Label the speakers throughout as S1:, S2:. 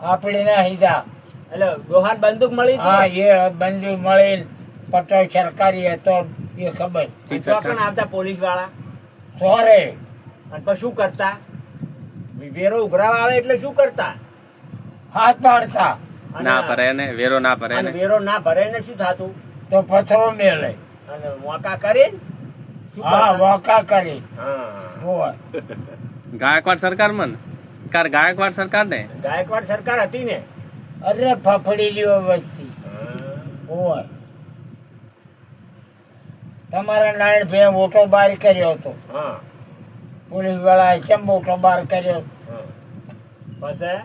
S1: આપડી ના હીધા
S2: એટલે દોહાર બંદૂક મળી
S1: હા
S2: હતી
S1: એ બંદૂક મળી પટો સરકારી હતો એ ખબર
S2: ચોકણ આવતા પોલીસ વાળા
S1: સોરે
S2: અને પછી શું કરતા વેરો ઉઘરાવા આવે એટલે શું કરતા
S1: હાથ પાડતા
S2: અને-
S3: ના ભરે ને વેરો ના ભરે
S2: અને
S3: ને
S2: વેરો ના ભરે ને શું થાતું
S1: તો પથરો મેલે
S2: અને મોકા કરી શું
S1: હા
S2: કરતા?
S1: વોકા કરી
S2: હા
S1: હોય
S3: ગાયકવાડ સરકાર માં ગાયકવાડ સરકાર ને
S2: ગાયકવાડ સરકાર હતી ને
S1: અરે ફફડી જેવો વસ્તી હોય તમારા નારાયણ ભાઈ મોટો બાર કર્યો હતો
S2: હા
S1: પોલીસ વાળા કેમ મોટો બાર કર્યો
S2: હા. પછી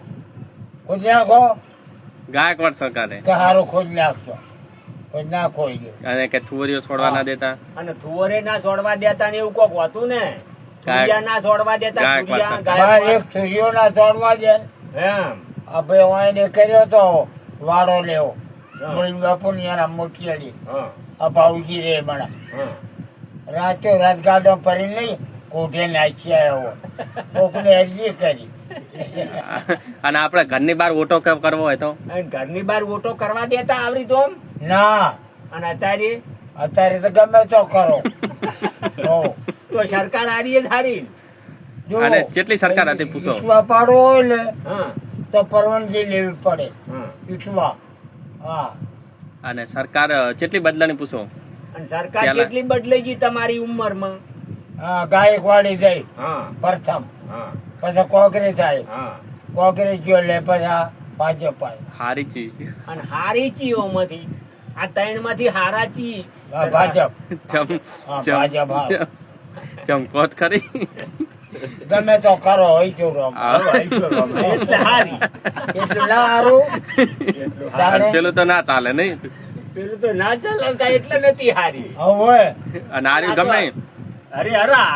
S1: ખોજ નાખો
S3: ગાયકવાડ સરકારે
S1: કે હારું ખોજ નાખશો ખોજ ના ખોઈ ગયો
S3: અને કે થુવરીઓ છોડવા ના દેતા
S2: અને થુવરે ના છોડવા દેતા ને એવું કોક હોતું ને થુરિયા ના છોડવા દેતા
S3: ગાયકવાડ
S2: થુરિયા,
S3: સરકાર.
S1: બાર
S2: ગાયકવાડ.
S1: એક સૂર્યો ના તોડવા દે
S2: એમ
S1: આ ભાઈ વાઈને કર્યો તો વાડો લેવો
S2: હા.
S1: મુળી બાપુ ની એના મોટિયાળી
S2: હા
S1: આ ભાવજી રે મણા
S2: હા
S1: રાતો રાત ગાડો ફરી નહીં કોઠે નાખી આવ્યો કોકને અરજી કરી
S3: અને આપણે ઘરની બહાર ઓટો કરવો હોય તો
S2: અને ઘરની બહાર વોટો કરવા દેતા આવડી તો આમ?
S1: ના
S2: અને અત્યારે
S1: અત્યારે તો ગમે તો કરો હો.
S2: તો સરકાર હારી જ હારી
S1: જો,
S3: અને જેટલી સરકાર હતી પૂછો.
S1: ઈટવા પાડવો હોય ને
S2: હા
S1: તો પરવાનગી લેવી પડે
S2: હા
S1: ઈટવા હા
S3: અને સરકાર જેટલી બદલાની પૂછો
S2: અને સરકાર
S3: પહેલા-
S2: કેટલી બદલાઈ ગઈ તમારી ઉંમરમાં
S1: હા ગાયકવાડી જાય
S2: હા
S1: પ્રથમ
S2: હા
S1: પછી કોંગ્રેસ આવી
S2: હા
S1: કોંગ્રેસ જો લે પછી આ ભાજપ આવી
S3: હારી ચી
S2: અને હારી ચીઓમાંથી આ ત્રણ માંથી હારા ચી
S1: આ ભાજપ
S3: ચમ
S1: હા,
S3: ચમ
S1: ભાજપ, હા.
S3: ચમકોત ખરી
S1: ગમે તો કરો હોય તો રમ
S2: એટલે હારી
S1: એટલું ના હારું
S3: અને પેલું તો ના ચાલે નહીં
S2: પેલું તો ના ચાલતા એટલે નથી હારી
S1: હવે
S3: અને આર્યું ગમે
S2: અરે હરા